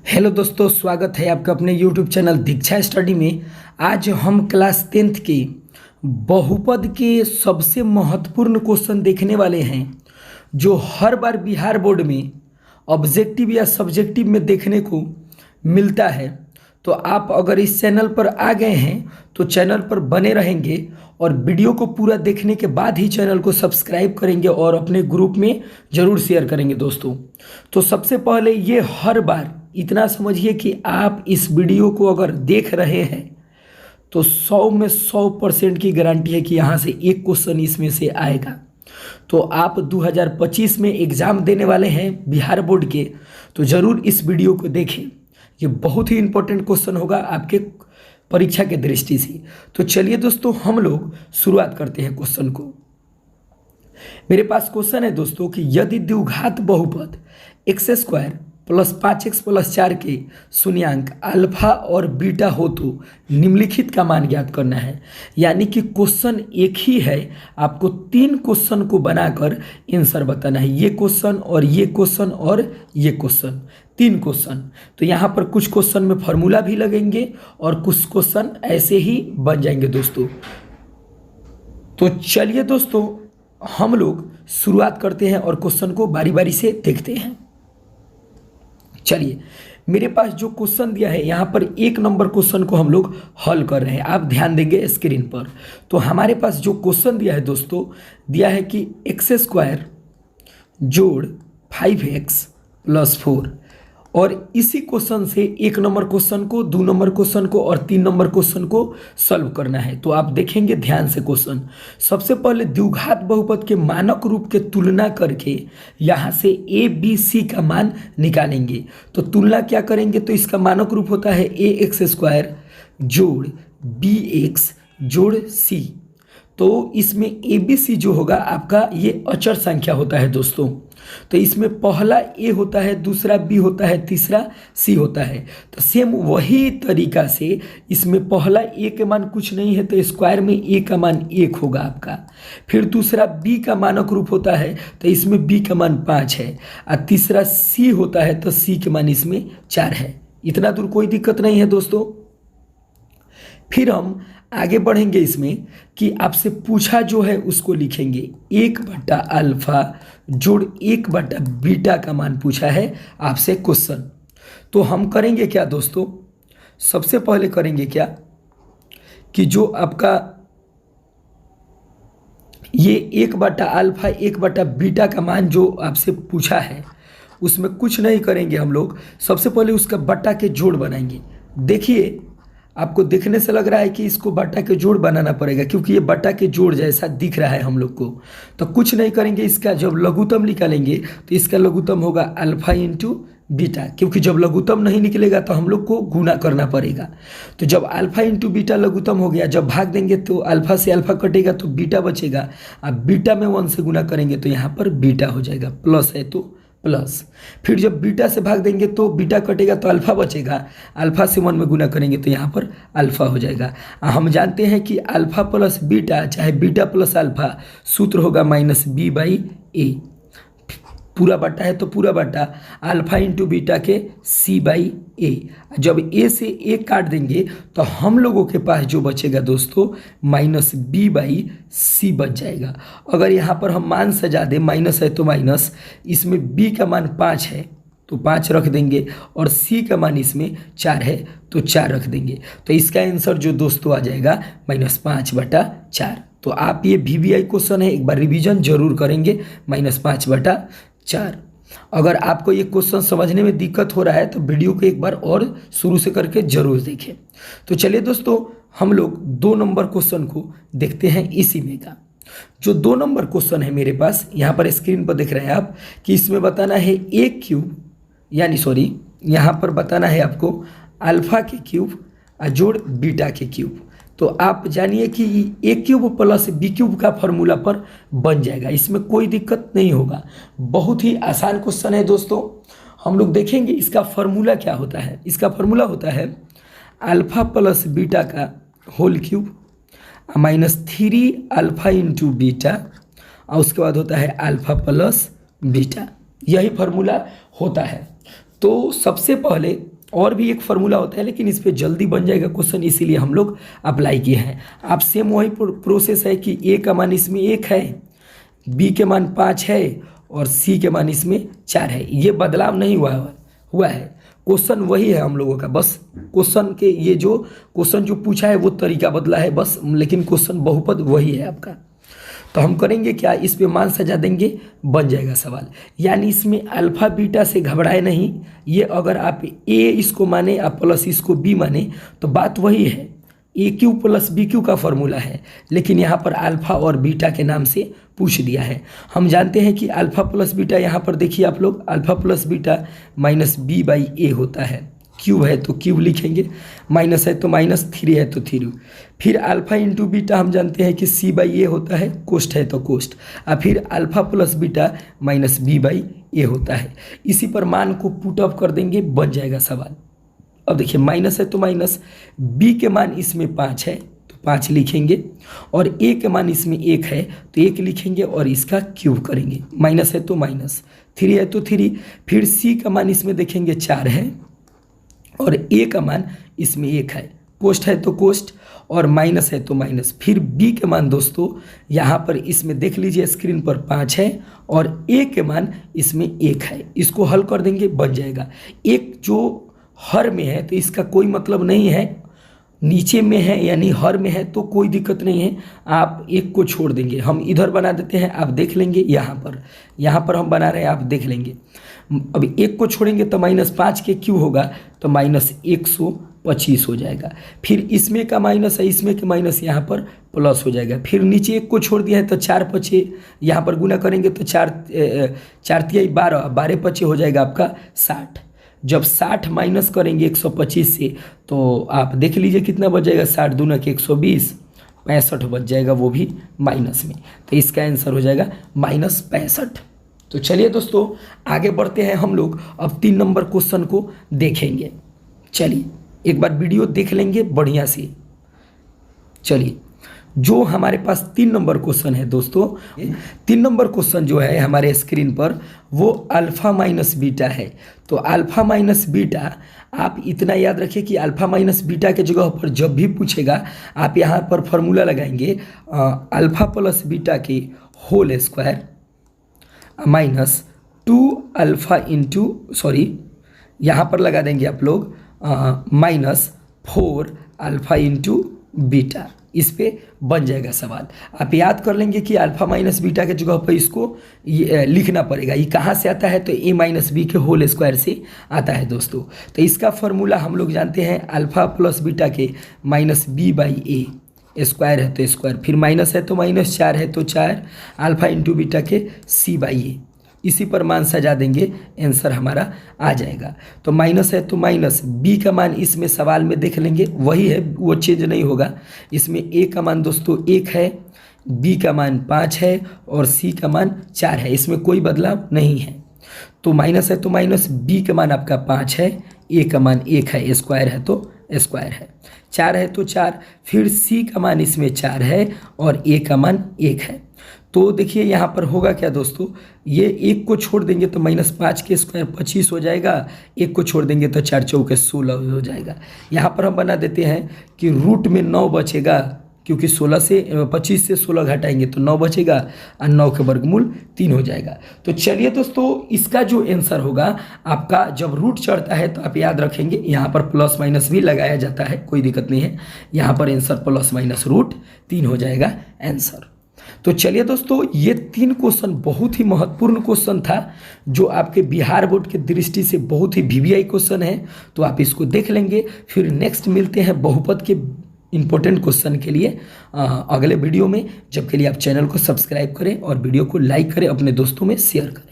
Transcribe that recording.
Hello दोस्तों, स्वागत है आपका अपने यूट्यूब चैनल दीक्षा स्टडी में। आज हम क्लास 10th के बहुपद के सबसे महत्वपूर्ण क्वेश्चन देखने वाले हैं, जो हर बार बिहार बोर्ड में ऑब्जेक्टिव या सब्जेक्टिव में देखने को मिलता है। तो आप अगर इस चैनल पर आ गए हैं तो चैनल पर बने रहेंगे और वीडियो को पूरा देखने के बाद ही चैनल को सब्सक्राइब करेंगे और अपने ग्रुप में ज़रूर शेयर करेंगे दोस्तों। तो सबसे पहले ये हर बार इतना समझिए कि आप इस वीडियो को अगर देख रहे हैं तो 100 में 100% की गारंटी है कि यहाँ से एक क्वेश्चन इसमें से आएगा। तो आप 2025 में एग्ज़ाम देने वाले हैं बिहार बोर्ड के, तो ज़रूर इस वीडियो को देखें। ये बहुत ही इंपॉर्टेंट क्वेश्चन होगा आपके परीक्षा के दृष्टि से। तो चलिए दोस्तों, हम लोग शुरुआत करते हैं क्वेश्चन को। मेरे पास क्वेश्चन है दोस्तों कि यदि द्विघात बहुपद x² + 5x + 4 के शून्यांक अल्फा और बीटा हो तो निम्नलिखित का मान ज्ञात करना है। यानी कि क्वेश्चन एक ही है, आपको 3 क्वेश्चन को बनाकर आंसर बताना है। ये क्वेश्चन और ये क्वेश्चन और ये क्वेश्चन, 3 क्वेश्चन। तो यहाँ पर कुछ क्वेश्चन में फॉर्मूला भी लगेंगे और कुछ क्वेश्चन ऐसे ही बन जाएंगे दोस्तों। तो चलिए दोस्तों, हम लोग शुरुआत करते हैं और क्वेश्चन को बारी बारी से देखते हैं। चलिए, मेरे पास जो क्वेश्चन दिया है यहाँ पर 1 नंबर क्वेश्चन को हम लोग हल कर रहे हैं। आप ध्यान देंगे स्क्रीन पर। तो हमारे पास जो क्वेश्चन दिया है दोस्तों, दिया है कि x² जोड़ 5x + 4, और इसी क्वेश्चन से 1 नंबर क्वेश्चन को, 2 नंबर क्वेश्चन को और 3 नंबर क्वेश्चन को सॉल्व करना है। तो आप देखेंगे ध्यान से क्वेश्चन। सबसे पहले द्विघात बहुपद के मानक रूप के तुलना करके यहाँ से a b c का मान निकालेंगे। तो तुलना क्या करेंगे, तो इसका मानक रूप होता है ax² जोड़ bx जोड़ c। तो इसमें a b c जो होगा आपका ये अचर संख्या होता है दोस्तों। तो इसमें पहला a होता है, दूसरा b होता है, तीसरा c होता है। तो सेम वही तरीका से इसमें पहला a के मान कुछ नहीं है, तो स्क्वायर में a का मान 1 होगा आपका। फिर दूसरा b का मानक रूप होता है, तो इसमें b का मान 5 है, और तीसरा c होता है, तो c के मान इसमें 4 है। इतना दूर कोई दिक्कत नहीं है दोस्तों। फिर हम आगे बढ़ेंगे इसमें कि आपसे पूछा जो है उसको लिखेंगे 1/α जोड़ 1/β का मान पूछा है आपसे क्वेश्चन। तो हम करेंगे क्या दोस्तों, सबसे पहले करेंगे क्या कि जो आपका ये 1/α 1/β का मान जो आपसे पूछा है उसमें कुछ नहीं करेंगे हम लोग। सबसे पहले उसका बट्टा के जोड़ बनाएंगे। देखिए, आपको देखने से लग रहा है कि इसको बट्टा के जोड़ बनाना पड़ेगा, क्योंकि ये बट्टा के जोड़ जैसा दिख रहा है हम लोग को। तो कुछ नहीं करेंगे, इसका जब लघुत्तम निकालेंगे तो इसका लघुत्तम होगा अल्फा इंटू बीटा, क्योंकि जब लघुत्तम नहीं निकलेगा तो हम लोग को गुना करना पड़ेगा। तो जब अल्फा इंटू बीटा लघुत्तम हो गया, जब भाग देंगे तो अल्फा से अल्फा कटेगा तो बीटा बचेगा। अब बीटा में 1 से गुना करेंगे तो यहाँ पर बीटा हो जाएगा, प्लस है तो प्लस। फिर जब बीटा से भाग देंगे तो बीटा कटेगा तो अल्फा बचेगा, अल्फा से 1 में गुना करेंगे तो यहाँ पर अल्फा हो जाएगा। हम जानते हैं कि अल्फा प्लस बीटा चाहे बीटा प्लस अल्फा सूत्र होगा -b/a। पूरा बट्टा है तो पूरा बट्टा अल्फा इंटू बीटा के c/a। जब a से a काट देंगे तो हम लोगों के पास जो बचेगा दोस्तों -b/c बच जाएगा। अगर यहाँ पर हम मान सजा दें, माइनस है तो माइनस, इसमें b का मान 5 है तो 5 रख देंगे, और c का मान इसमें 4 है तो 4 रख देंगे। तो इसका आंसर जो दोस्तों आ जाएगा -5/4। तो आप ये VVI क्वेश्चन है, एक बार रिवीजन जरूर करेंगे, -5/4। अगर आपको ये क्वेश्चन समझने में दिक्कत हो रहा है तो वीडियो को एक बार और शुरू से करके जरूर देखें। तो चलिए दोस्तों, हम लोग 2 नंबर क्वेश्चन को देखते हैं इसी में का। जो 2 नंबर क्वेश्चन है मेरे पास, यहाँ पर स्क्रीन पर देख रहे हैं आप कि इसमें बताना है यहाँ पर बताना है आपको अल्फा के क्यूब जोड़ बीटा के क्यूब। तो आप जानिए कि a³ + b³ का फॉर्मूला पर बन जाएगा, इसमें कोई दिक्कत नहीं होगा। बहुत ही आसान क्वेश्चन है दोस्तों। हम लोग देखेंगे इसका फॉर्मूला क्या होता है। इसका फॉर्मूला होता है अल्फा प्लस बीटा का होल क्यूब -3α इंटू बीटा, और उसके बाद होता है अल्फा प्लस बीटा। यही फॉर्मूला होता है। तो सबसे पहले और भी एक फार्मूला होता है, लेकिन इस पे जल्दी बन जाएगा क्वेश्चन, इसीलिए हम लोग अप्लाई किए हैं। आप सेम वही प्रोसेस है कि ए का मान इसमें 1 है, बी के मान 5 है और सी के मान इसमें 4 है। ये बदलाव नहीं हुआ है, क्वेश्चन वही है हम लोगों का, बस क्वेश्चन के ये जो क्वेश्चन जो पूछा है वो तरीका बदला है बस, लेकिन क्वेश्चन बहुपद वही है आपका। तो हम करेंगे क्या, इस पे मान सजा देंगे, बन जाएगा सवाल। यानी इसमें अल्फा बीटा से घबराए नहीं, ये अगर आप ए इसको माने आप प्लस इसको बी माने तो बात वही है, ए क्यू प्लस बी क्यू का फॉर्मूला है, लेकिन यहाँ पर अल्फा और बीटा के नाम से पूछ दिया है। हम जानते हैं कि अल्फा प्लस बीटा, यहाँ पर देखिए आप लोग, alpha plus beta minus B by a होता है, क्यूब है तो क्यूब लिखेंगे, माइनस है तो माइनस, 3 है तो 3। फिर अल्फा इंटू बीटा हम जानते हैं कि सी बाई ए होता है, कोष्ट है तो कोष्ट, और फिर alpha plus beta minus B by a होता है। इसी पर मान को पुट अप कर देंगे, बन जाएगा सवाल। अब देखिए माइनस है तो माइनस, बी के मान इसमें 5 है तो 5 लिखेंगे, और ए के मान इसमें 1 है तो 1 लिखेंगे और इसका क्यूब करेंगे, माइनस है तो माइनस, 3 है तो 3। फिर सी का मान इसमें देखेंगे 4 है और ए का मान इसमें 1 है, कोष्ट है तो कोष्ट और माइनस है तो माइनस। फिर बी के मान दोस्तों यहाँ पर इसमें देख लीजिए स्क्रीन पर 5 है और ए के मान इसमें 1 है, इसको हल कर देंगे, बन जाएगा। एक जो हर में है तो इसका कोई मतलब नहीं है, नीचे में है यानी हर में है तो कोई दिक्कत नहीं है, आप एक को छोड़ देंगे। हम इधर बना देते हैं, आप देख लेंगे, यहाँ पर हम बना रहे हैं, आप देख लेंगे। अब एक को छोड़ेंगे तो -5 के क्यों होगा तो -125 हो जाएगा। फिर इसमें का माइनस है, इसमें के माइनस यहाँ पर प्लस हो जाएगा। फिर नीचे एक को छोड़ दिया है तो 4 पचे यहाँ पर गुना करेंगे तो 4 3 12, 12 पचे हो जाएगा आपका 60। जब 60 माइनस करेंगे 125 से तो आप देख लीजिए कितना बच जाएगा, 60 दूना के 120, 65 बच जाएगा, वो भी माइनस में। तो इसका आंसर हो जाएगा -65। तो चलिए दोस्तों आगे बढ़ते हैं हम लोग, अब 3 नंबर क्वेश्चन को देखेंगे। चलिए एक बार वीडियो देख लेंगे बढ़िया से। चलिए जो हमारे पास 3 नंबर क्वेश्चन है दोस्तों, 3 नंबर क्वेश्चन जो है हमारे स्क्रीन पर वो अल्फा माइनस बीटा है। तो अल्फा माइनस बीटा आप इतना याद रखिए कि अल्फा माइनस बीटा के जगह पर जब भी पूछेगा आप यहाँ पर फॉर्मूला लगाएंगे अल्फा प्लस बीटा के whole square minus 2 alpha into यहाँ पर लगा देंगे आप लोग -4 अल्फा इंटू बीटा। इस पे बन जाएगा सवाल। आप याद कर लेंगे कि अल्फा माइनस बीटा के जगह पर इसको लिखना पड़ेगा। ये कहाँ से आता है तो a माइनस बी के होल स्क्वायर से आता है दोस्तों। तो इसका फॉर्मूला हम लोग जानते हैं, अल्फा प्लस बीटा के minus B by A, square है तो स्क्वायर, फिर माइनस है तो माइनस, 4 है तो 4, अल्फा इंटू बीटा के सी बाई ए। इसी पर मान सजा देंगे, आंसर हमारा आ जाएगा। तो माइनस है तो माइनस, बी का मान इसमें सवाल में देख लेंगे वही है, वो चेंज नहीं होगा। इसमें ए का मान दोस्तों 1 है, बी का मान 5 है और सी का मान 4 है, इसमें कोई बदलाव नहीं है। तो माइनस है तो माइनस, बी का मान आपका 5 है, ए का मान 1 है, स्क्वायर है तो स्क्वायर है, 4 है तो 4, फिर सी का मान इसमें 4 है और ए का मान 1 है। तो देखिए यहाँ पर होगा क्या दोस्तों, ये 1 को छोड़ देंगे तो -5 के स्क्वायर 25 हो जाएगा, 1 को छोड़ देंगे तो 4 चौके 16 हो जाएगा। यहाँ पर हम बना देते हैं कि रूट में 9 बचेगा, क्योंकि 25 से 16 घटाएंगे तो 9 बचेगा और 9 के वर्गमूल 3 हो जाएगा। तो चलिए दोस्तों इसका जो आंसर होगा आपका, जब रूट चढ़ता है तो आप याद रखेंगे यहाँ पर प्लस माइनस भी लगाया जाता है, कोई दिक्कत नहीं है। यहाँ पर आंसर प्लस माइनस रूट 3 हो जाएगा आंसर। तो चलिए दोस्तों ये 3 क्वेश्चन बहुत ही महत्वपूर्ण क्वेश्चन था, जो आपके बिहार बोर्ड के दृष्टि से बहुत ही वीवीआई क्वेश्चन है। तो आप इसको देख लेंगे, फिर नेक्स्ट मिलते हैं बहुपद के इंपॉर्टेंट क्वेश्चन के लिए अगले वीडियो में। जब के लिए आप चैनल को सब्सक्राइब करें और वीडियो को लाइक करें, अपने दोस्तों में शेयर करें।